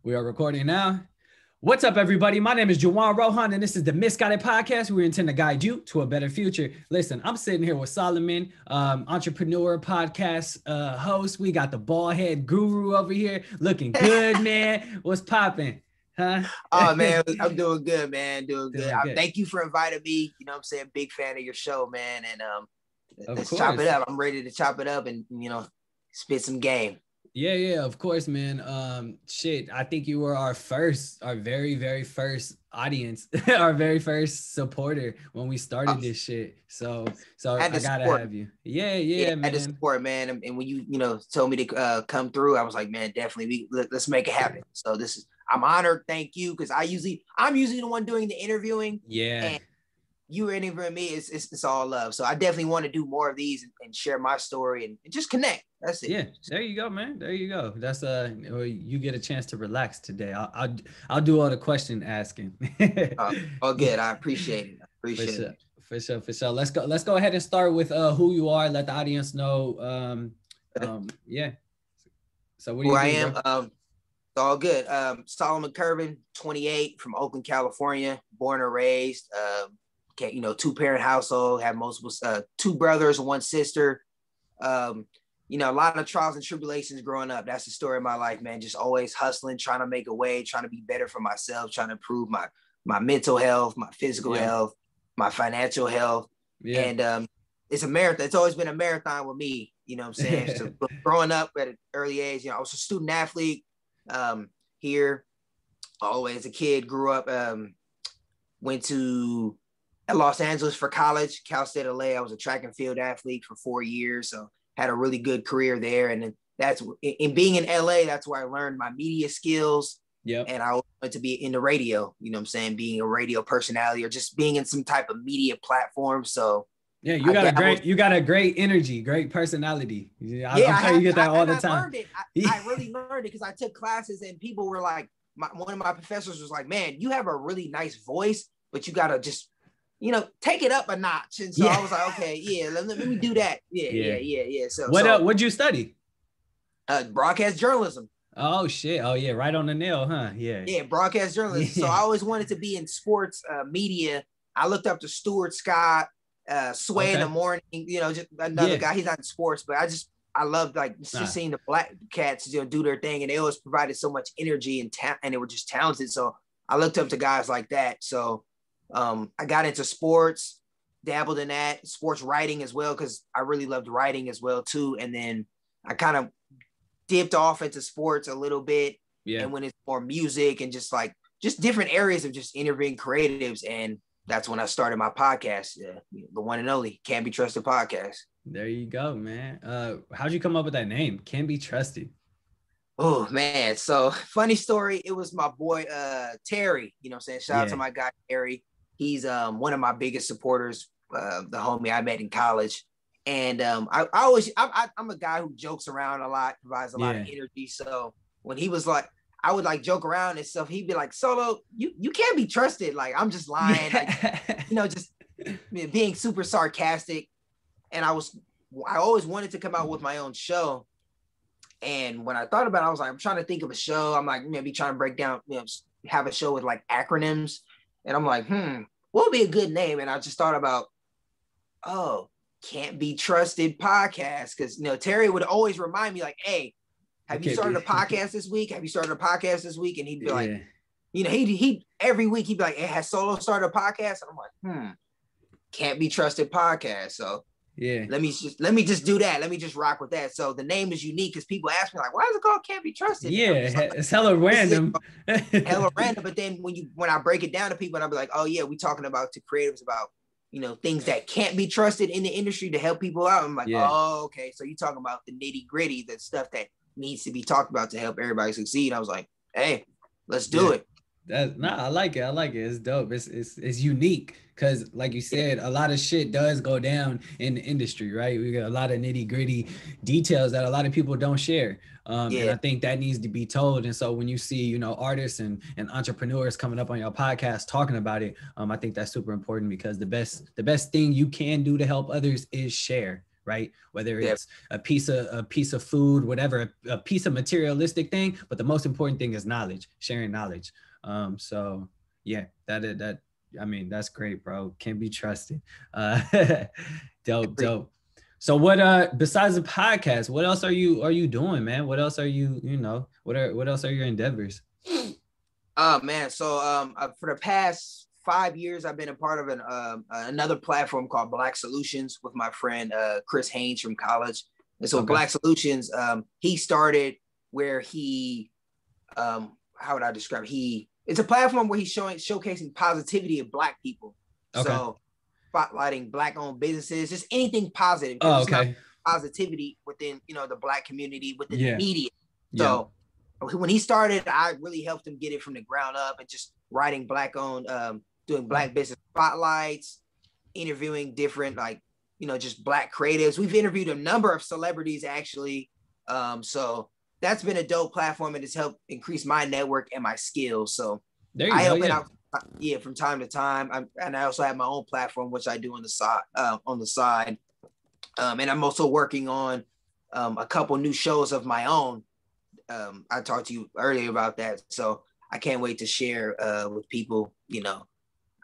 We are recording now. What's up, everybody? My name is Juwan Rohan, and this is the Misguided Podcast. We intend to guide you to a better future. Listen, I'm sitting here with Solomon, entrepreneur podcast host. We got the bald head guru over here, looking good, man. What's popping? Huh? Oh man, I'm doing good, man. Doing good. Thank you for inviting me. You know what I'm saying? Big fan of your show, man. And let's chop it up. I'm ready to chop it up and spit some game. Yeah, of course, man. I think you were our very, very first audience, our very first supporter when we started this shit. So I gotta have you. Yeah, man. I had to support, man. And when you told me to come through, I was like, man, definitely. Let's make it happen. So I'm honored. Thank you, because I'm usually the one doing the interviewing. Yeah. And you were interviewing me. It's all love. So I definitely want to do more of these and share my story and just connect. That's it. Yeah, there you go, man. There you go. That's you get a chance to relax today. I'll do all the question asking. Oh, good. I appreciate it. For sure. Let's go ahead and start with who you are. Let the audience know. Yeah. So what do you do, I am? It's all good. Solomon Curvin, 28, from Oakland, California, born and raised. Two-parent household, have multiple, two brothers, one sister. A lot of trials and tribulations growing up. That's the story of my life, man. Just always hustling, trying to make a way, trying to be better for myself, trying to improve my mental health, my physical health, my financial health. Yeah. And it's a marathon. It's always been a marathon with me. You know what I'm saying? So growing up at an early age, I was a student athlete here. Always as a kid, grew up, went to Los Angeles for college, Cal State LA. I was a track and field athlete for 4 years. So had a really good career there. And then that's in being in LA, that's where I learned my media skills. Yep. And I wanted to be in the radio, you know what I'm saying? Being a radio personality or just being in some type of media platform. So yeah, you got a great energy, great personality. I'm sure you get that all the time. I learned it. I really learned it because I took classes and people were like, one of my professors was like, man, you have a really nice voice, but you got to just take it up a notch. And so I was like, okay, yeah, let me do that. Yeah. So what'd you study? Broadcast journalism. Oh shit. Oh yeah. Right on the nail, huh? Yeah. Yeah. Broadcast journalism. Yeah. So I always wanted to be in sports media. I looked up to Stuart Scott, Sway in the morning, just another guy. He's not in sports, but I loved just seeing the black cats, do their thing. And they always provided so much energy and they were just talented. So I looked up to guys like that. So I got into sports, dabbled in that, sports writing as well, because I really loved writing as well too. And then I kind of dipped off into sports a little bit, and when it's more music and just different areas of just interviewing creatives. And that's when I started my podcast, the one and only Can't Be Trusted Podcast. There you go, man. How'd you come up with that name, Can't Be Trusted? Oh man, so funny story. It was my boy Terry. You know what I'm saying? Shout out to my guy Terry. He's one of my biggest supporters, the homie I met in college. And I'm a guy who jokes around a lot, provides a lot of energy. So when he was like, I would like joke around and stuff, he'd be like, Solo, you can't be trusted. Like, I'm just lying, just being super sarcastic. And I always wanted to come out with my own show. And when I thought about it, I was like, I'm trying to think of a show. I'm like, maybe trying to break down, have a show with like acronyms. And I'm like, what would be a good name? And I just thought about, Can't Be Trusted Podcast. Because, Terry would always remind me like, hey, have you started a podcast this week? Have you started a podcast this week? And he'd be like, he every week he'd be like, hey, has Solo started a podcast? And I'm like, Can't Be Trusted Podcast. So yeah, let me just do that. Let me just rock with that. So the name is unique because people ask me like, why is it called Can't Be Trusted? Yeah, it's hella random. Hella random. But then when I break it down to people, and I'll be like, oh yeah, we talking about to creatives about things that can't be trusted in the industry to help people out. I'm like, oh okay, so you talking about the nitty gritty, the stuff that needs to be talked about to help everybody succeed. I was like, hey, let's do it. I like it. It's dope. It's unique because, like you said, a lot of shit does go down in the industry, right? We got a lot of nitty gritty details that a lot of people don't share. And I think that needs to be told. And so when you see, artists and entrepreneurs coming up on your podcast talking about it, I think that's super important because the best thing you can do to help others is share. right? Whether Yeah. it's a piece of food, whatever, a piece of materialistic thing, but the most important thing is knowledge, sharing knowledge. So yeah, that I mean, that's great, bro. Can be trusted. Uh, dope. So what besides the podcast, what else are you doing, man? What else are what else are your endeavors? Oh man, so for the past 5 years, I've been a part of another platform called Black Solutions with my friend Chris Haynes from college. And so Okay. Black Solutions, he started where he, how would I describe? It's a platform where he's showcasing positivity of Black people. Okay. So spotlighting Black-owned businesses, just anything positive, because Oh, it's not okay. positivity within the Black community, within the Yeah. media. Yeah. So when he started, I really helped him get it from the ground up and just writing Black-owned, doing Black business spotlights, interviewing different just Black creatives. We've interviewed a number of celebrities actually. So that's been a dope platform, and it's helped increase my network and my skills. So There you I go. help it Yeah. out, from time to time. And I also have my own platform, which I do on the side. And I'm also working on a couple new shows of my own. I talked to you earlier about that, so I can't wait to share with people,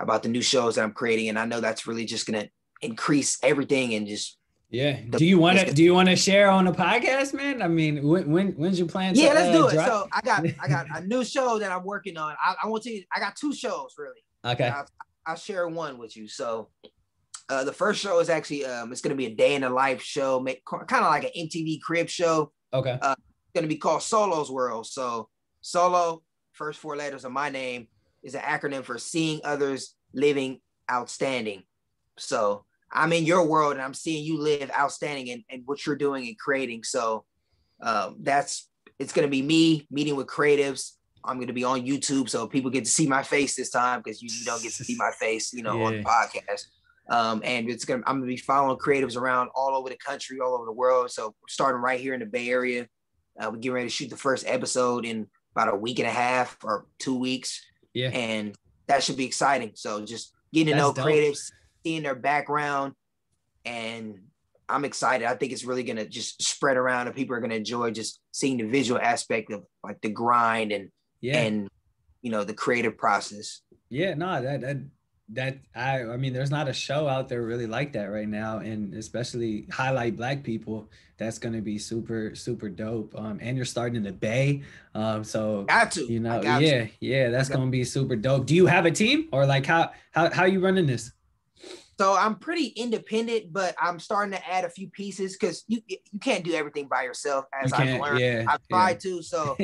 about the new shows that I'm creating. And I know that's really just gonna increase everything and just Yeah. Do you want to share on a podcast, man? I mean, when's your plan to let's do it. drop? So I got a new show that I'm working on. I want to. I got 2 shows really. Okay. I'll share one with you. So the first show is actually it's gonna be a day in the life show, kind of like an MTV Crib show. Okay. It's gonna be called Solo's World. So Solo, first 4 letters of my name, is an acronym for Seeing Others Living Outstanding. So I'm in your world and I'm seeing you live outstanding and what you're doing and creating. So it's going to be me meeting with creatives. I'm going to be on YouTube, so people get to see my face this time, because you don't get to see my face, on the podcast. And I'm going to be following creatives around all over the country, all over the world. So we're starting right here in the Bay Area. We're getting ready to shoot the first episode in about a week and a half or 2 weeks. Yeah. And that should be exciting. So just getting to know creatives, seeing their background, and I'm excited. I think it's really going to just spread around, and people are going to enjoy just seeing the visual aspect of like the grind and the creative process. Yeah, no, I mean, there's not a show out there really like that right now, and especially highlight Black people. That's going to be super, super dope. And you're starting in the Bay. So got to, that's going to be super dope. Do you have a team, or like how are you running this? So I'm pretty independent, but I'm starting to add a few pieces, because you can't do everything by yourself, as I've learned. Yeah, I've tried to. So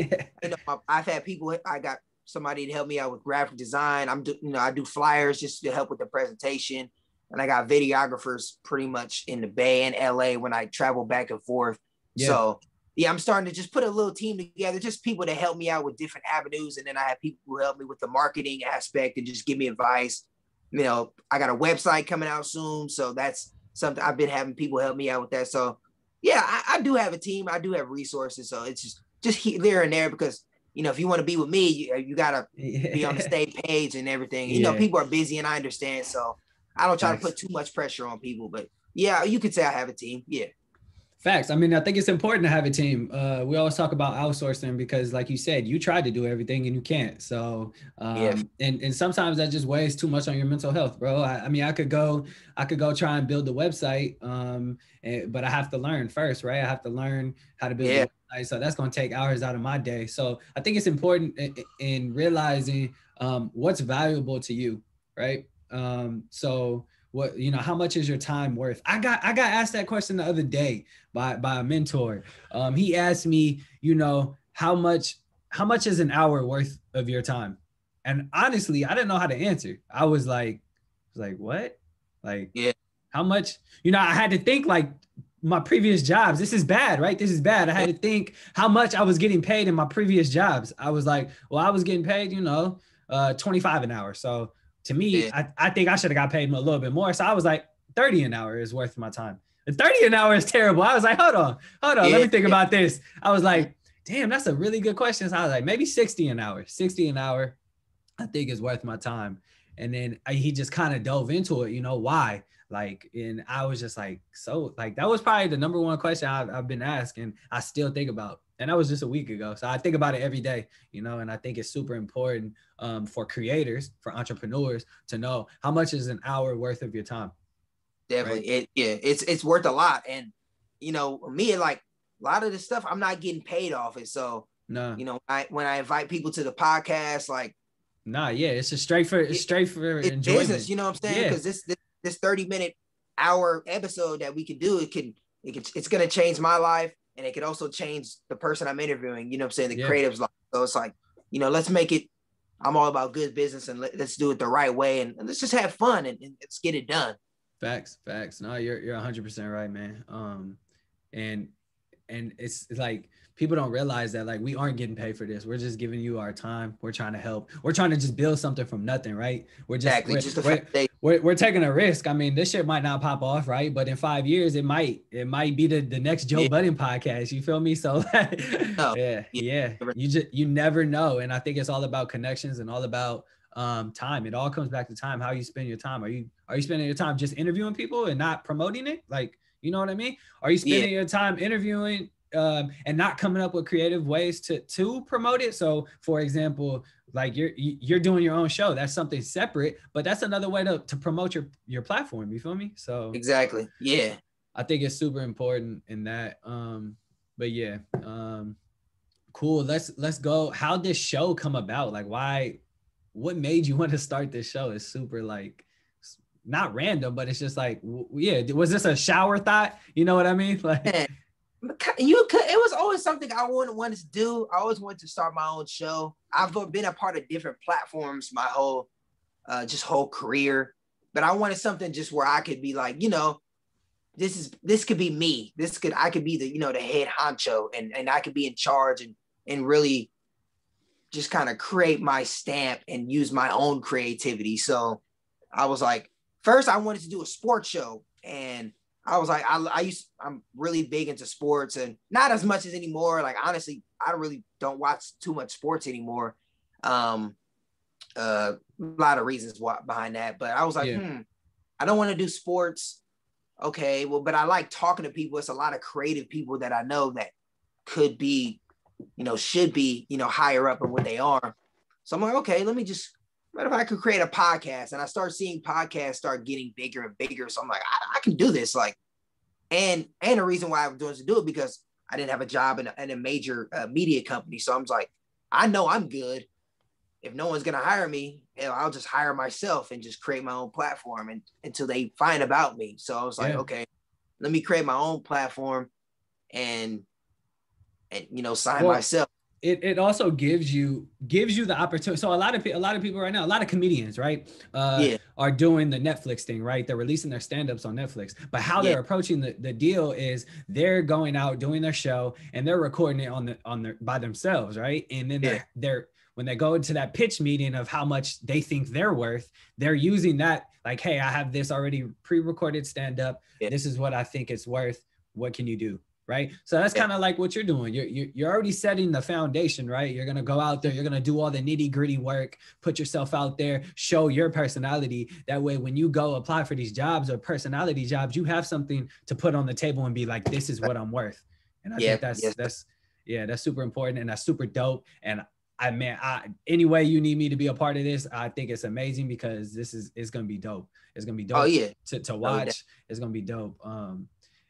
I've had people. I got somebody to help me out with graphic design. I do flyers just to help with the presentation, and I got videographers pretty much in the Bay and LA when I travel back and forth. Yeah. So I'm starting to just put a little team together, just people to help me out with different avenues, and then I have people who help me with the marketing aspect and just give me advice. I got a website coming out soon, so that's something I've been having people help me out with that. So yeah, I do have a team. I do have resources. So it's just here and there, because if you want to be with me, you gotta be on the same page and everything. People are busy, and I understand. So I don't try to put too much pressure on people. But yeah, you could say I have a team. Yeah. Facts. I mean, I think it's important to have a team. We always talk about outsourcing, because like you said, you try to do everything and you can't. So, and sometimes that just weighs too much on your mental health, bro. I mean, I could go try and build the website, but I have to learn first, right? I have to learn how to build the website. So that's going to take hours out of my day. So I think it's important in realizing what's valuable to you, right? So how much is your time worth? I got asked that question the other day by a mentor. He asked me, how much is an hour worth of your time? And honestly, I didn't know how to answer. I was like, what? Like, how much? I had to think like my previous jobs. This is bad, right? This is bad. I had to think how much I was getting paid in my previous jobs. I was like, well, I was getting paid, $25 an hour. So to me, I think I should have got paid a little bit more. So I was like, $30 an hour is worth my time. And $30 an hour is terrible. I was like, hold on. Let me think about this. I was like, damn, that's a really good question. So I was like, maybe $60 an hour. $60 an hour, I think is worth my time. And then he just kind of dove into it. Why? Like, and I was just like, so like, that was probably the number one question I've been asked, and I still think about. And that was just a week ago. So I think about it every day, you know, and I think it's super important for creators, for entrepreneurs to know how much is an hour worth of your time. Definitely. Right? It's worth a lot. And, you know, me, like a lot of this stuff, I'm not getting paid off it. So, no, you know, when I invite people to the podcast, like, it's just straight for enjoyment. Business, you know what I'm saying? Yeah. Because this 30-minute hour episode that we can do, it's going to change my life. And it could also change the person I'm interviewing, you know what I'm saying? The creative's life. So it's like, you know, let's make it, I'm all about good business, and let's do it the right way. And let's just have fun and let's get it done. Facts. No, you're 100% right, man. And it's like, people don't realize that, like, we aren't getting paid for this. We're just giving you our time. We're trying to help. We're trying to just build something from nothing, right? We're we're taking a risk. I mean, this shit might not pop off, right? But in 5 years, it might be the next Joe Budden podcast. You feel me? So you never know. And I think it's all about connections and all about time. It all comes back to time. How you spend your time. Are you spending your time just interviewing people and not promoting it? Like, you know what I mean? Are you spending your time interviewing and not coming up with creative ways to promote it? So, for example, like you're doing your own show. That's something separate, but that's another way to promote your platform. You feel me? So exactly. Yeah. I think it's super important in that. But yeah, cool. Let's go. How'd this show come about? Like, what made you want to start this show? It's super, like, not random, but it's just like, was this a shower thought? You know what I mean? Like, it was always something I wanted to do. I always wanted to start my own show. I've been a part of different platforms my whole career, but I wanted something just where I could be like, you know, this could be me. I could be the, you know, the head honcho, and I could be in charge and really just kind of create my stamp and use my own creativity. So I was like, first I wanted to do a sports show, and I was like, I'm really big into sports, and not as much as anymore. Like, honestly, I really don't watch too much sports anymore. A lot of reasons behind that, but I was like, I don't want to do sports. Okay, well, but I like talking to people. It's a lot of creative people that I know that could be, you know, should be, you know, higher up in what they are. So I'm like, okay, what if I could create a podcast? And I start seeing podcasts start getting bigger and bigger. So I'm like, I can do this. Like, and the reason why I was doing to do it, because I didn't have a job in a major media company. So I'm like, I know I'm good. If no one's going to hire me, I'll just hire myself and just create my own platform until they find about me. So I was like, okay, let me create my own platform and you know, sign myself. It also gives you the opportunity. So a lot of people right now, a lot of comedians, right, are doing the Netflix thing, right? They're releasing their stand-ups on Netflix, but how they're approaching the deal is they're going out doing their show and they're recording it by themselves, right? And then they're when they go into that pitch meeting of how much they think they're worth, they're using that, like, hey, I have this already pre-recorded stand-up. This is what I think it's worth. What can you do? Right. So that's kind of like what you're doing. You're already setting the foundation, right? You're going to go out there, you're going to do all the nitty gritty work, put yourself out there, show your personality. That way, when you go apply for these jobs or personality jobs, you have something to put on the table and be like, this is what I'm worth. And I think that's super important. And that's super dope. And any way you need me to be a part of this, I think it's amazing, because it's going to be dope. It's going to be dope to watch. It's going to be dope.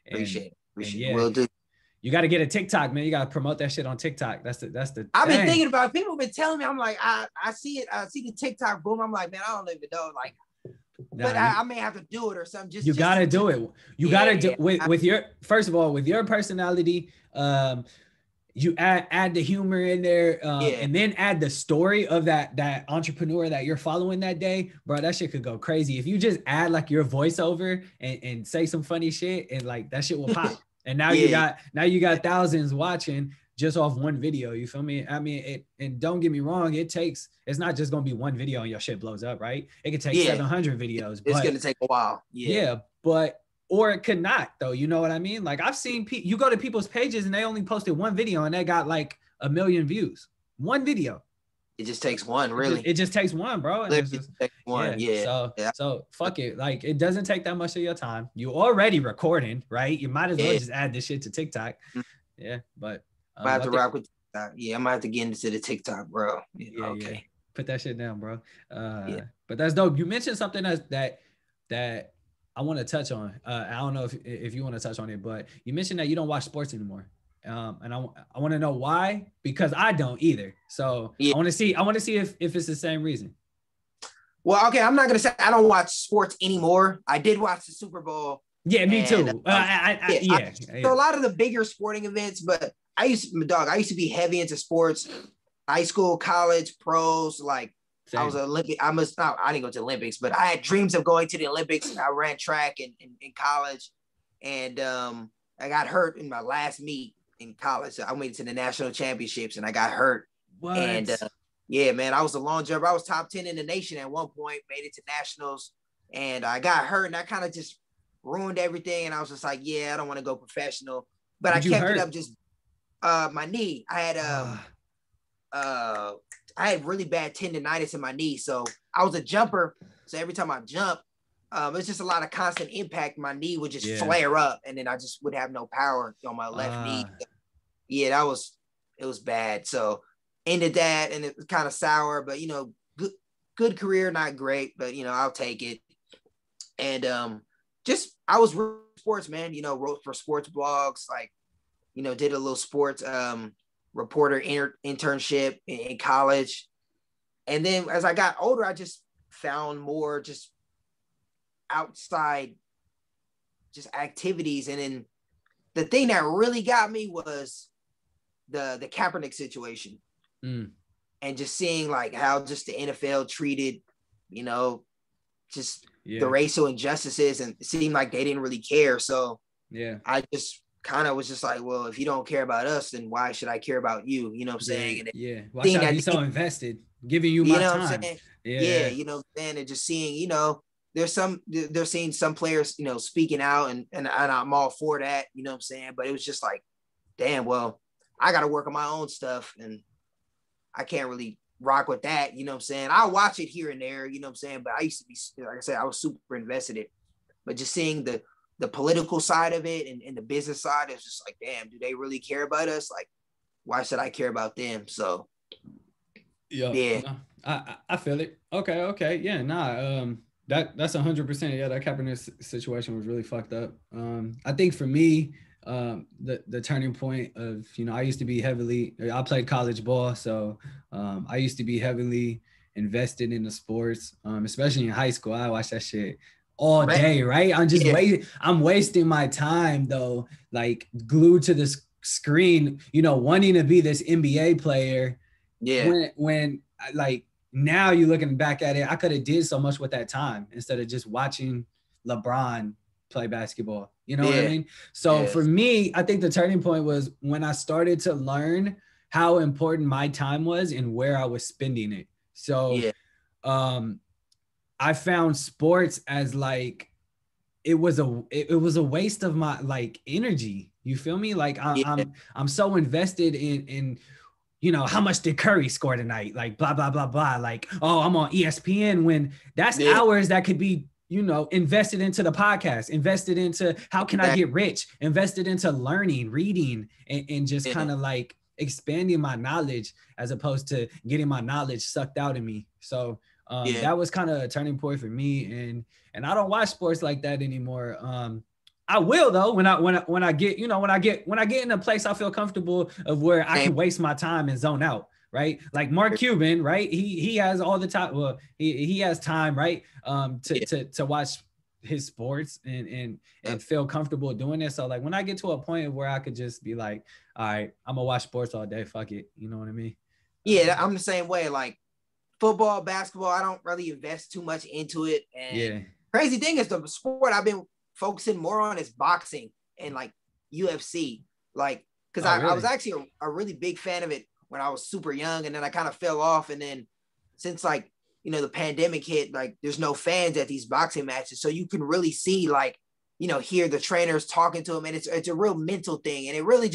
Appreciate it. Will do. You got to get a TikTok, man. You got to promote that shit on TikTok. That's the. I've been thinking about it. People have been telling me. I'm like, I see it. I see the TikTok boom. I'm like, man, I don't even know. Like, but I may have to do it or something. You got to do it. You got to do with your, first of all, with your personality. You add the humor in there, and then add the story of that entrepreneur that you're following that day, bro. That shit could go crazy. If you just add like your voiceover and say some funny shit, and like that shit will pop. And now you got thousands watching just off one video. You feel me? I mean, and don't get me wrong, it's not just gonna be one video and your shit blows up, right? It could take 700 videos. It's gonna take a while. Or it could not, though. You know what I mean? Like, I've seen you go to people's pages and they only posted one video and they got like 1 million views. One video. It just takes one, really. It just takes one, bro. And it's just takes one. Yeah. So fuck it. Like, it doesn't take that much of your time. You already recording, right? You might as well just add this shit to TikTok. Yeah, but I have to rock with TikTok. Yeah, I'm gonna have to get into the TikTok, bro. Okay. Yeah. Put that shit down, bro. But that's dope. You mentioned something that I want to touch on. I don't know if you want to touch on it, but you mentioned that you don't watch sports anymore. And I want to know why, because I don't either. So I want to see if it's the same reason. Well, okay, I'm not gonna say I don't watch sports anymore. I did watch the Super Bowl. Yeah, me too. So a lot of the bigger sporting events, but I used to be heavy into sports, high school, college, pros. Like, same. I was Olympic. I didn't go to the Olympics, but I had dreams of going to the Olympics. I ran track in college, and I got hurt in my last meet in college. I made it to the national championships, and I got hurt. What? And yeah, man, I was a long jumper. I was top 10 in the nation at one point. Made it to nationals, and I got hurt, and I kind of just ruined everything. And I was just like, yeah, I don't want to go professional. But I kept it up. Just my knee. I had really bad tendonitis in my knee, so I was a jumper. So every time I jump, it's just a lot of constant impact. My knee would just flare up, and then I just would have no power on my left knee. Yeah, it was bad. So ended that, and it was kind of sour, but good career, not great, but I'll take it. And I was sports, man. Wrote for sports blogs, like did a little sports reporter internship in college. And then as I got older, I just found more just outside just activities. And then the thing that really got me was the Kaepernick situation. And just seeing like how just the NFL treated, just the racial injustices, and it seemed like they didn't really care. So I just kind of was just like, well, if you don't care about us, then why should I care about you? You know what I'm saying? And why should I be so invested, giving you my time? And just seeing, they're seeing some players, speaking out, and I'm all for that, you know what I'm saying? But it was just like, damn, well, I got to work on my own stuff, and I can't really rock with that, you know what I'm saying? I'll watch it here and there, you know what I'm saying? But I used to be, like I said, I was super invested in it. But just seeing the political side of it and the business side, it's just like, damn, do they really care about us? Like, why should I care about them? So I feel it. Okay. Yeah, that's 100%. Yeah, that Kaepernick situation was really fucked up. I think for me, the turning point of, I used to be I played college ball, so I used to be heavily invested in the sports, especially in high school. I watched that shit all day, right? I'm wasting my time though, like glued to this screen, wanting to be this NBA player. Yeah. When like now you're looking back at it, I could have did so much with that time instead of just watching LeBron play basketball. You know what I mean? So for me, I think the turning point was when I started to learn how important my time was and where I was spending it. So I found sports as like it was a waste of my like energy. You feel me? Like I'm so invested in how much did Curry score tonight? Like blah blah blah blah. Like, oh, I'm on ESPN, when that's hours that could be invested into the podcast, invested into how can I get rich, invested into learning, reading, and just kind of like expanding my knowledge as opposed to getting my knowledge sucked out of me. So that was kind of a turning point for me. And I don't watch sports like that anymore. I will though, when I get in a place I feel comfortable of where I can waste my time and zone out. Right, like Mark Cuban, right? He has all the time. Well, he has time, right? To watch his sports and feel comfortable doing it. So like when I get to a point where I could just be like, all right, I'm gonna watch sports all day. Fuck it, you know what I mean? Yeah, I'm the same way. Like football, basketball, I don't really invest too much into it. And crazy thing is the sport I've been focusing more on is boxing and like UFC. Like because I was actually a really big fan of it when I was super young, and then I kind of fell off. And then since like, the pandemic hit, like there's no fans at these boxing matches. So you can really see like, hear the trainers talking to them, and it's a real mental thing. And it really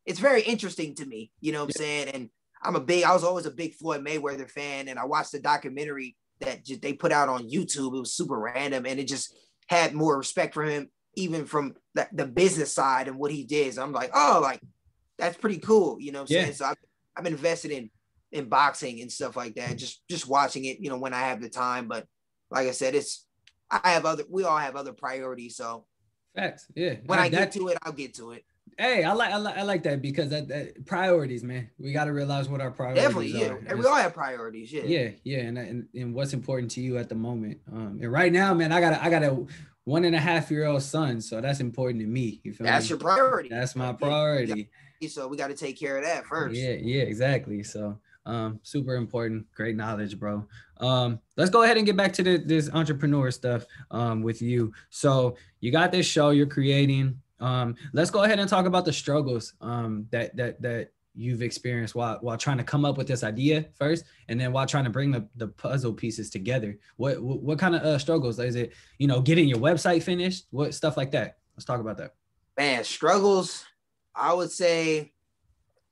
it's very interesting to me, you know what I'm saying? And I was always a big Floyd Mayweather fan, and I watched the documentary that they put out on YouTube. It was super random, and it just had more respect for him, even from the business side and what he did. So I'm like, oh, like that's pretty cool, you know what I'm saying? So I've been invested in boxing and stuff like that, just watching it, you know, when I have the time. But like I said, we all have other priorities. So facts, yeah. When I get to it, I'll get to it. Hey, I like that, because that priorities, man. We got to realize what our priorities Definitely, yeah. are. And we all have priorities, yeah. Yeah, and what's important to you at the moment. And right now, man, I got a 1.5-year-old son, so that's important to me. You feel me? That's your priority. That's my priority. So we got to take care of that first. Yeah, exactly. So super important. Great knowledge, bro. Let's go ahead and get back to this entrepreneur stuff with you. So you got this show you're creating. Let's go ahead and talk about the struggles that you've experienced while trying to come up with this idea first, and then while trying to bring the puzzle pieces together. What kind of struggles? Is it, you know, getting your website finished? What stuff like that? Let's talk about that. Man, struggles, I would say.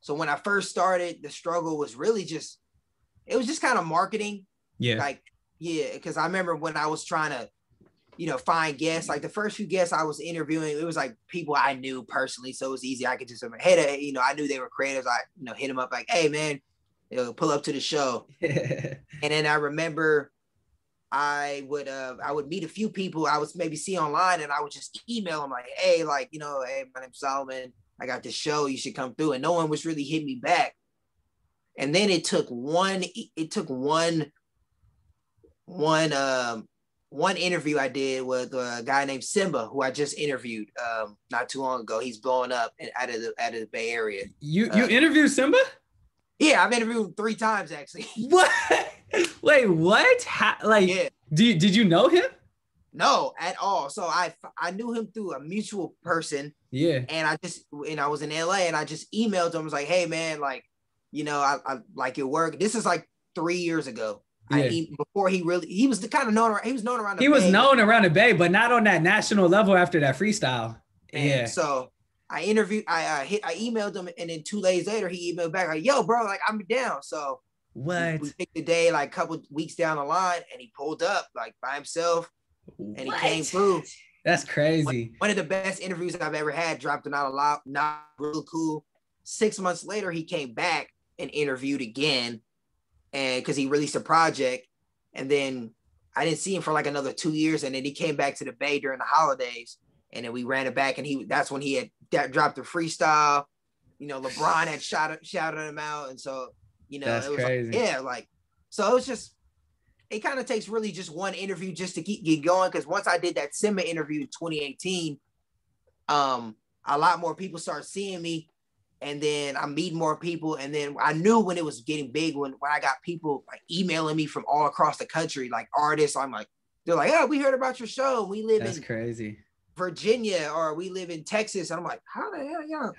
So when I first started, the struggle was really just kind of marketing. Yeah. Like, yeah, because I remember when I was trying to, you know, find guests, like the first few guests I was interviewing, it was like people I knew personally. So it was easy. I could just, hey, you know, I knew they were creators. I, you know, hit them up like, hey, man, you know, pull up to the show. And then I remember I would meet a few people I would maybe see online, and I would just email them like, hey, like, you know, hey, my name's Solomon. I got this show. You should come through. And no one was really hitting me back. And then it took one interview I did with a guy named Simba, who I just interviewed not too long ago. He's blowing up out of the Bay Area. You interviewed Simba? Yeah, I've interviewed him 3 times actually. What? Wait, what? Yeah. Did you know him? No, at all. So I knew him through a mutual person. Yeah. And I was in LA, and I just emailed him. I was like, hey man, like, you know, I like your work. This is like 3 years ago. Yeah. Before he was the kind of known around. He was known around the Bay. He was known around the Bay, but not on that national level after that freestyle. And yeah. So I emailed him, and then 2 days later he emailed back like, yo, bro, like I'm down. So what? We picked the day like a couple weeks down the line, and he pulled up like by himself, and he came through. That's crazy. One of the best interviews I've ever had. Dropped not real cool. 6 months later, he came back and interviewed again, and because he released a project, and then I didn't see him for like another 2 years, and then he came back to the Bay during the holidays, and then we ran it back, and that's when he had dropped the freestyle. You know, LeBron had shouted him out, and so, you know, that's it was crazy. like, yeah, like, so it was just, it kind of takes really just one interview just to get going. Because once I did that Simba interview in 2018, a lot more people started seeing me, and then I'm meeting more people. And then I knew when it was getting big, when I got people like emailing me from all across the country, like artists. I'm like, they're like, oh, we heard about your show. We live in crazy. Virginia, or we live in Texas. And I'm like, how the hell, y'all?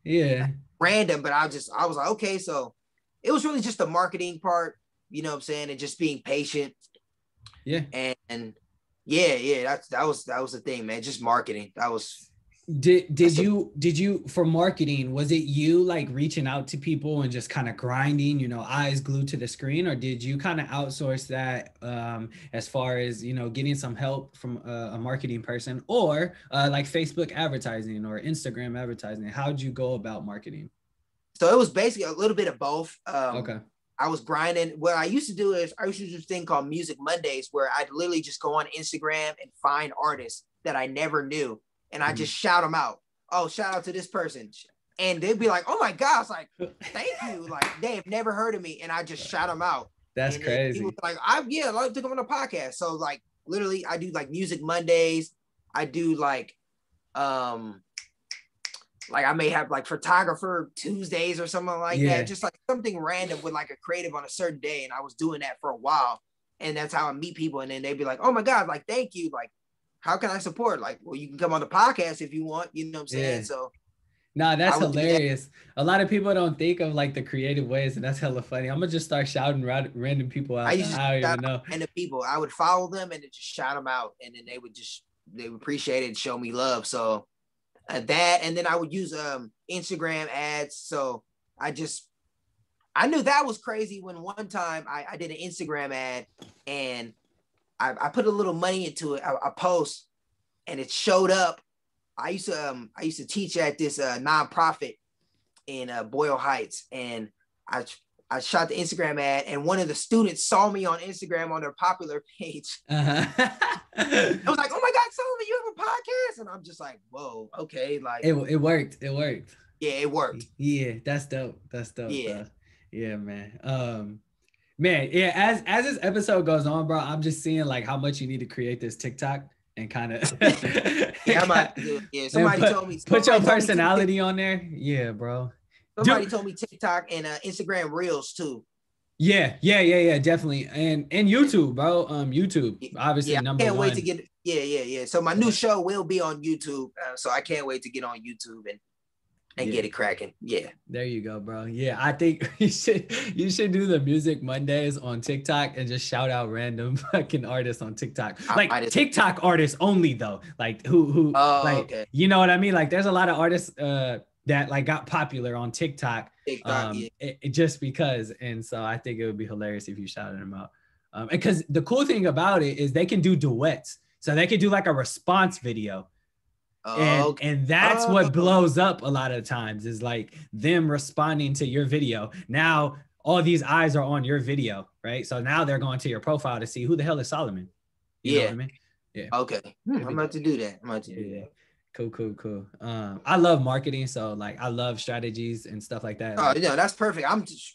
Yeah. Random, but I was like, okay. So it was really just the marketing part, you know what I'm saying, and just being patient. Yeah. And yeah, that was the thing, man. Just marketing. That was. Did you for marketing, was it you like reaching out to people and just kind of grinding, you know, eyes glued to the screen, or did you kind of outsource that as far as, you know, getting some help from a marketing person, or like Facebook advertising or Instagram advertising? How'd you go about marketing? So it was basically a little bit of both. Okay. I was grinding. What I used to do is I used to do this thing called Music Mondays, where I'd literally just go on Instagram and find artists that I never knew, and I just shout them out. Oh, shout out to this person. And they'd be like, oh my gosh, like, thank you. Like, they have never heard of me. And I just shout them out. That's and crazy. People like, I'd like to come on the podcast. So like, literally I do like Music Mondays. I do like I may have like Photographer Tuesdays or something like that. Just like something random with like a creative on a certain day. And I was doing that for a while. And that's how I meet people. And then they'd be like, oh my God, like, thank you. Like, how can I support? Like, well, you can come on the podcast if you want, you know what I'm saying? Yeah. So nah, that's hilarious. A lot of people don't think of like the creative ways, and that's hella funny. I'm gonna just start shouting random people out. I used to don't even know. Random people. I would follow them and then just shout them out, and then they would appreciate it and show me love. So that, and then I would use Instagram ads. So I just I knew that was crazy when one time I did an Instagram ad and I put a little money into it, a post, and it showed up. I used to teach at this nonprofit in Boyle Heights, and I shot the Instagram ad, and one of the students saw me on Instagram on their popular page. I was like, "Oh my God, Solomon, you have a podcast?" And I'm just like, "Whoa, okay." Like it worked. It worked. Yeah, it worked. Yeah, that's dope. That's dope. Yeah, bro. Yeah, man. Man, yeah. As this episode goes on, bro, I'm just seeing like how much you need to create this TikTok and kind of. Yeah, I might do it. Yeah, somebody told me. Put your personality on there. Yeah, bro. Somebody told me TikTok and Instagram Reels too. Yeah, definitely, and YouTube, bro. YouTube, obviously number one. I can't wait to get. Yeah. So my new show will be on YouTube, so I can't wait to get on YouTube and get it cracking. Yeah. There you go, bro. Yeah, I think you should do the Music Mondays on TikTok and just shout out random fucking artists on TikTok. Like TikTok artists only though. Like who like okay. You know what I mean? Like there's a lot of artists that like got popular on TikTok, just because. And so I think it would be hilarious if you shouted them out. Because the cool thing about it is they can do duets. So they could do like a response video. And that's what blows up a lot of times is like them responding to your video. Now all these eyes are on your video, right? So now they're going to your profile to see who the hell is Solomon. You know what I mean? Yeah. Okay. I'm about to do that. Cool. I love marketing, so like I love strategies and stuff like that. Oh yeah, that's perfect.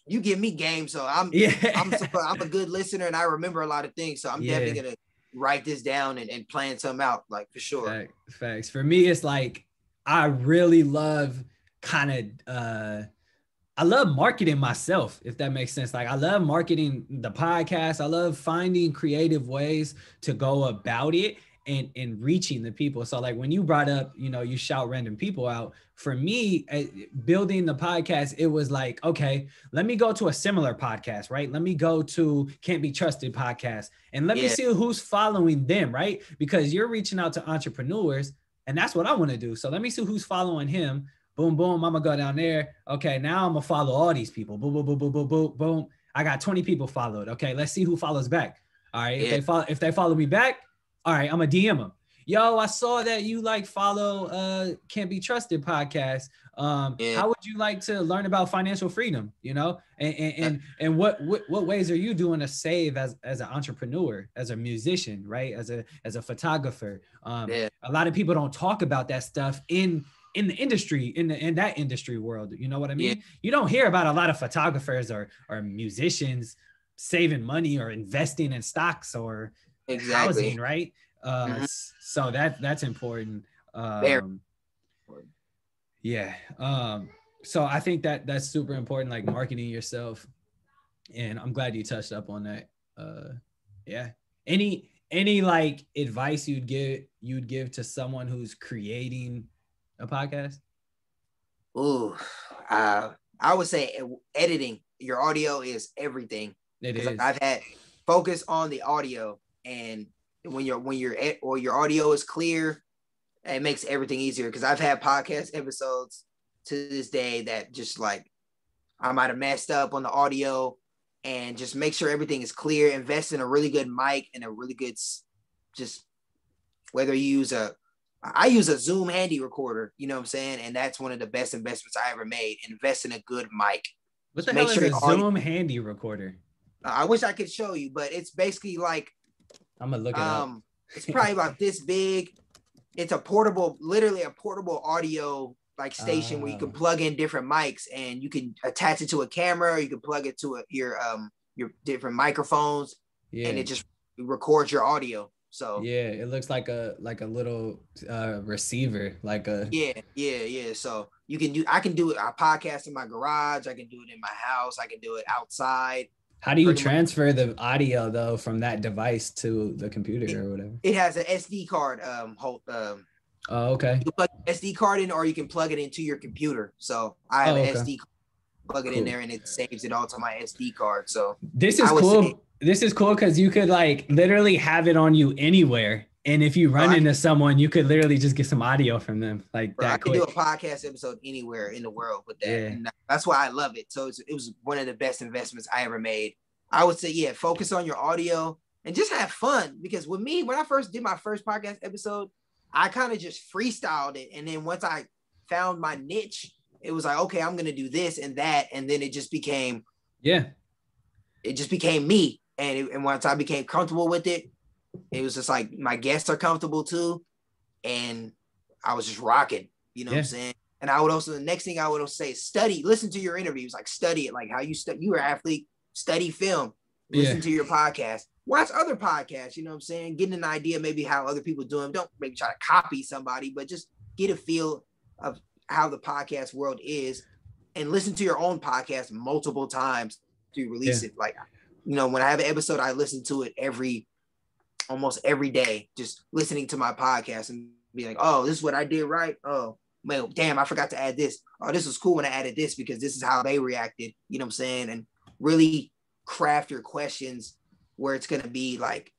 You give me game, so I'm a good listener and I remember a lot of things. So I'm definitely gonna write this down and plan something out, like for sure. Facts. For me, it's like I really love I love marketing myself, if that makes sense. Like I love marketing the podcast. I love finding creative ways to go about it and reaching the people. So like when you brought up, you shout random people out, for me, building the podcast, it was like, okay, let me go to a similar podcast, right? Let me go to Can't Be Trusted podcast and let me see who's following them, right? Because you're reaching out to entrepreneurs and that's what I want to do. So let me see who's following him. Boom, boom. I'm gonna go down there. Okay, now I'm gonna follow all these people. Boom, boom, boom, boom, boom, boom, boom. I got 20 people followed. Okay, let's see who follows back. All right, if they follow me back, all right, I'm gonna DM them. Yo, I saw that you follow Can't Be Trusted podcast. How would you like to learn about financial freedom? And what ways are you doing to save as an entrepreneur, as a musician, right? As a photographer. A lot of people don't talk about that stuff in the industry, in that industry world. You know what I mean? You don't hear about a lot of photographers or musicians saving money or investing in stocks or housing, right? So that's important. So I think that's super important, like marketing yourself. And I'm glad you touched up on that. Any like advice you'd give to someone who's creating a podcast? I would say editing your audio is everything. It is. I've had focus on the audio, and when your audio is clear, it makes everything easier. Because I've had podcast episodes to this day that just like I might have messed up on the audio, and just make sure everything is clear. Invest in a really good mic and a really good, just whether you use I use a Zoom handy recorder, you know what I'm saying? And that's one of the best investments I ever made. Invest in a good mic. What the hell is a Zoom handy recorder? I wish I could show you, but it's basically like, I'm gonna look it up. It's probably about this big. It's literally a portable audio like station where you can plug in different mics and you can attach it to a camera, or you can plug it to your different microphones, and it just records your audio. So it looks like a little receiver, like a So I can do it. I podcast in my garage. I can do it in my house. I can do it outside. How do you transfer the audio though from that device to the computer or whatever? It has an SD card. Okay. You can plug an SD card in, or you can plug it into your computer. So I have an SD card. Plug it in there, and it saves it all to my SD card. So this is cool. This is cool because you could like literally have it on you anywhere And if you run into someone, you could literally just get some audio from them like bro, that I could quick. do a podcast episode anywhere in the world with that. Yeah. And that's why I love it. So it was one of the best investments I ever made. I would say, yeah, focus on your audio and just have fun. Because with me, when I first did my first podcast episode, I kind of just freestyled it. And then once I found my niche, it was like, okay, I'm going to do this and that. And then it just became me. And once I became comfortable with it, it was just like my guests are comfortable too. And I was just rocking, you know what I'm saying? And I would also, the next thing I would also say is listen to your interviews, like study it, like how you were an athlete, study film, listen to your podcast, watch other podcasts, you know what I'm saying? Getting an idea maybe how other people do them. Don't maybe try to copy somebody, but just get a feel of how the podcast world is and listen to your own podcast multiple times to release it. Like, you know, when I have an episode, I listen to it almost every day, just listening to my podcast and be like, oh, this is what I did right. Oh, man, damn, I forgot to add this. Oh, this was cool when I added this because this is how they reacted. You know what I'm saying? And really craft your questions where it's going to be like,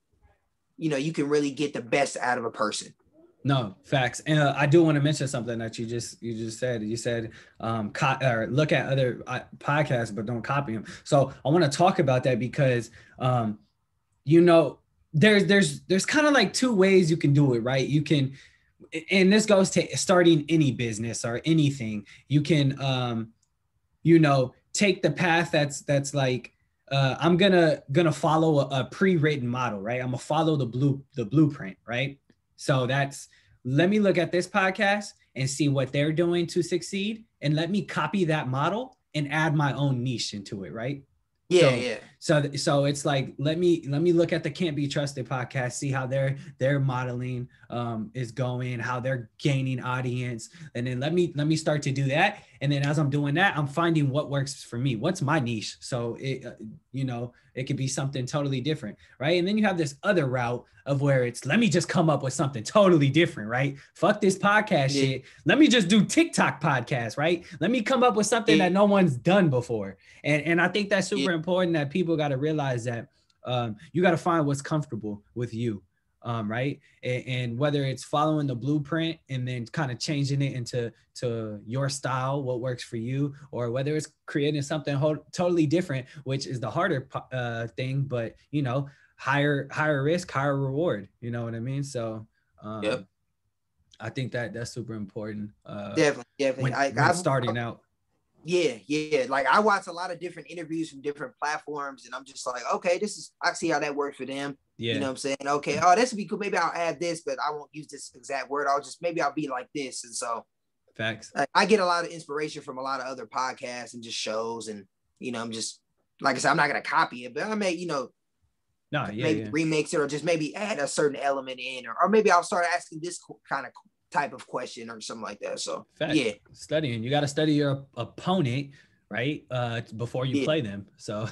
you know, you can really get the best out of a person. No, facts. And I do want to mention something that you just said. You said or look at other podcasts, but don't copy them. So I want to talk about that because, you know, there's kind of like two ways you can do it, right? You can, and this goes to starting any business or anything. You can, you know, take the path that's like, I'm gonna follow a pre-written model, right? I'm gonna follow the blueprint, right? So let me look at this podcast and see what they're doing to succeed, and let me copy that model and add my own niche into it, right? So it's like, let me look at the Can't Be Trusted podcast, see how their modeling is going, how they're gaining audience, and then let me start to do that. And then as I'm doing that, I'm finding what works for me. What's my niche? So it you know, it could be something totally different, right? And then you have this other route of where it's, let me just come up with something totally different, right? Fuck this podcast shit. Let me just do TikTok podcast, right? Let me come up with something that no one's done before. And I think that's super important, that people got to realize that you got to find what's comfortable with you, right? And whether it's following the blueprint and then kind of changing it into your style, what works for you, or whether it's creating something totally different, which is the harder thing, but, you know, higher risk, higher reward, you know what I mean? So I think that's super important. Definitely. When starting out. Yeah. Like, I watch a lot of different interviews from different platforms, and I'm just like, okay, I see how that works for them. You know what I'm saying? Okay, oh, this would be cool. Maybe I'll add this, but I won't use this exact word. Maybe I'll be like this. And so facts. I get a lot of inspiration from a lot of other podcasts and just shows. And, you know, I'm just, like I said, I'm not going to copy it, but I may, you know, remix it, or just maybe add a certain element in, or maybe I'll start asking this kind of type of question or something like that. So studying, you got to study your opponent, right? Before you play them. So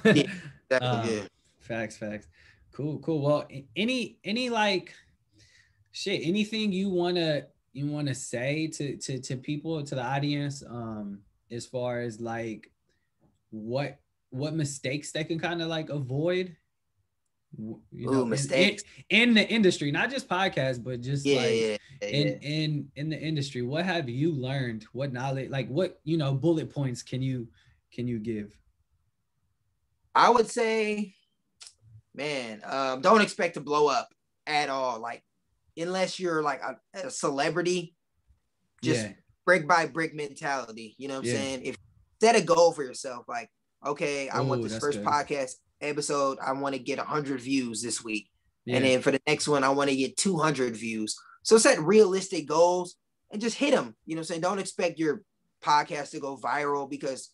facts. Cool. Well, any like shit, anything you want to say to people, to the audience, as far as like what mistakes they can kind of like avoid, you know, mistakes in the industry, not just podcasts, but just in the industry. What have you learned? What knowledge, like what, you know, bullet points can you give? I would say, man, don't expect to blow up at all. Like, unless you're like a celebrity, just brick by brick mentality. You know what I'm saying? If set a goal for yourself, like, okay, I want this first podcast episode, I want to get 100 views this week. And then for the next one, I want to get 200 views. So set realistic goals and just hit them. You know what I'm saying? Don't expect your podcast to go viral, because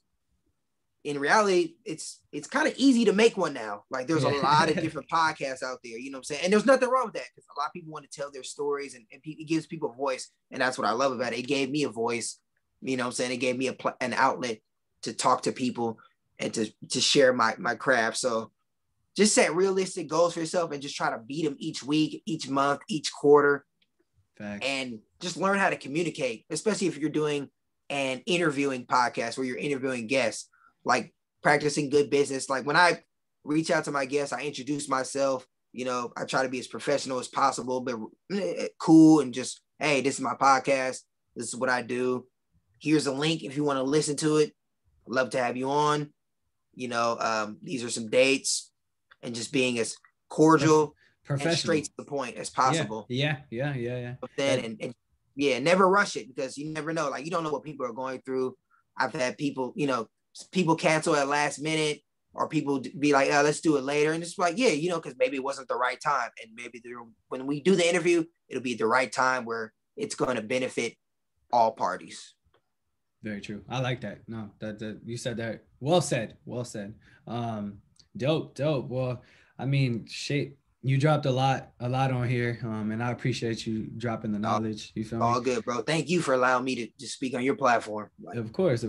in reality, it's kind of easy to make one now. Like, there's a lot of different podcasts out there, you know what I'm saying? And there's nothing wrong with that, because a lot of people want to tell their stories, and it gives people a voice. And that's what I love about it. It gave me a voice, you know what I'm saying? It gave me an outlet to talk to people and to share my craft. So just set realistic goals for yourself and just try to beat them each week, each month, each quarter. Facts. And just learn how to communicate, especially if you're doing an interviewing podcast where you're interviewing guests. Like, practicing good business. Like, when I reach out to my guests, I introduce myself. You know, I try to be as professional as possible, but cool, and just, hey, this is my podcast. This is what I do. Here's a link if you want to listen to it. I'd love to have you on. You know, these are some dates, and just being as cordial and straight to the point as possible. Yeah. But then, and yeah, never rush it, because you never know. Like, you don't know what people are going through. I've had people, you know, people cancel at last minute, or people be like, oh, let's do it later. And it's like, yeah, you know, because maybe it wasn't the right time. And maybe when we do the interview, it'll be the right time where it's going to benefit all parties. Very true. I like that. No, that you said that. Well said. Dope. Well, I mean, shit, you dropped a lot on here. And I appreciate you dropping the knowledge. You feel me? All good, bro. Thank you for allowing me to just speak on your platform. Of course.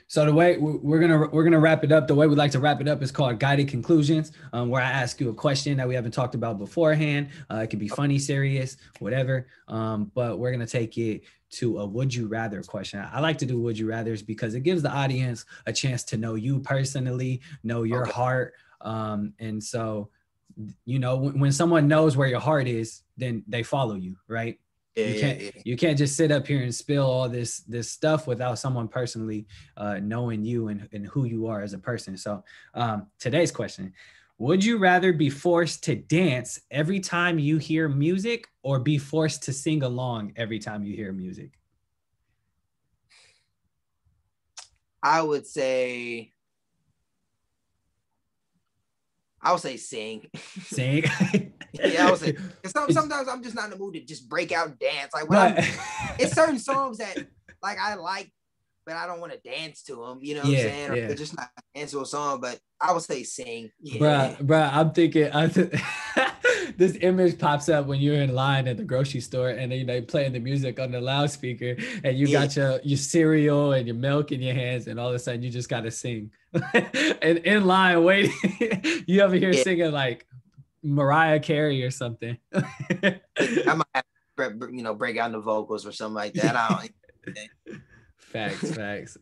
So the way we're gonna wrap it up, the way we like to wrap it up is called guided conclusions, where I ask you a question that we haven't talked about beforehand. It could be funny, serious, whatever. But we're gonna take it to a would you rather question. I like to do would you rathers because it gives the audience a chance to know you personally, know your heart. And so, you know, when someone knows where your heart is, then they follow you, right? You can't just sit up here and spill all this stuff without someone personally knowing you and who you are as a person. So today's question: would you rather be forced to dance every time you hear music, or be forced to sing along every time you hear music? I would say sing. Sing? Yeah, I would say. Sometimes I'm just not in the mood to just break out and dance. Like, when it's certain songs that like I like, but I don't want to dance to them. You know what I'm saying? Or just not dance to a song. But I would say sing. Yeah. Bruh, I'm thinking. This image pops up when you're in line at the grocery store, and then they playing the music on the loudspeaker, and you got your cereal and your milk in your hands, and all of a sudden you just got to sing. And in line waiting, you over here singing like Mariah Carey or something. I might have to, you know, break out the vocals or something like that. I don't. Facts.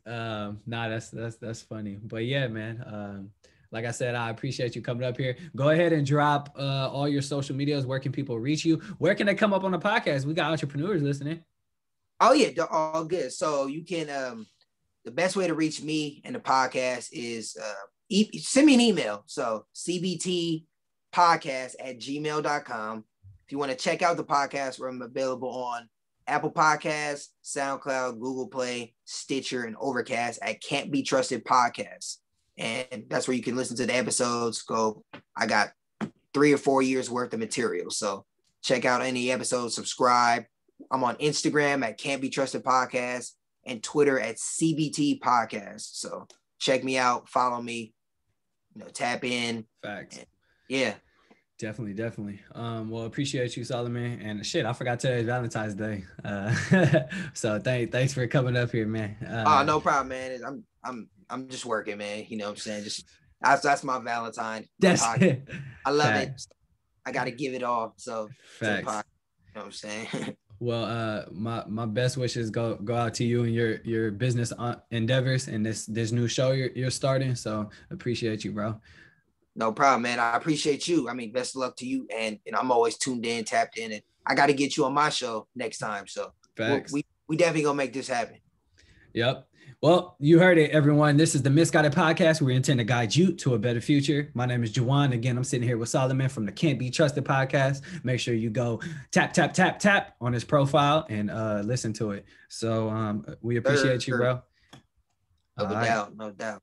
That's funny. But yeah, man. Like I said, I appreciate you coming up here. Go ahead and drop all your social medias. Where can people reach you? Where can they come up on the podcast? We got entrepreneurs listening. Oh yeah, they're all good. So you can the best way to reach me and the podcast is send me an email. So cbtpodcast@gmail.com. If you want to check out the podcast, we're available on Apple Podcasts, SoundCloud, Google Play, Stitcher, and Overcast at Can't Be Trusted Podcast. And that's where you can listen to the episodes. I got 3 or 4 years worth of material. So check out any episodes, subscribe. I'm on Instagram at Can't Be Trusted Podcast and Twitter at CBT Podcast. So check me out, follow me, you know, tap in. Facts. Yeah. Definitely. Well, appreciate you, Solomon. And shit, I forgot today's Valentine's Day. So thanks for coming up here, man. No problem, man. I'm just working, man. You know what I'm saying? Just that's my Valentine. That's it. I love it. I gotta give it all. So facts. You know what I'm saying? Well, my best wishes go out to you and your business endeavors and this new show you're starting. So appreciate you, bro. No problem, man. I appreciate you. I mean, best of luck to you. And I'm always tuned in, tapped in, and I got to get you on my show next time. So we definitely gonna make this happen. Yep. Well, you heard it, everyone. This is the Misguided Podcast. We intend to guide you to a better future. My name is Juwan. Again, I'm sitting here with Solomon from the Can't Be Trusted Podcast. Make sure you go tap on his profile and listen to it. So we appreciate you, bro. No doubt.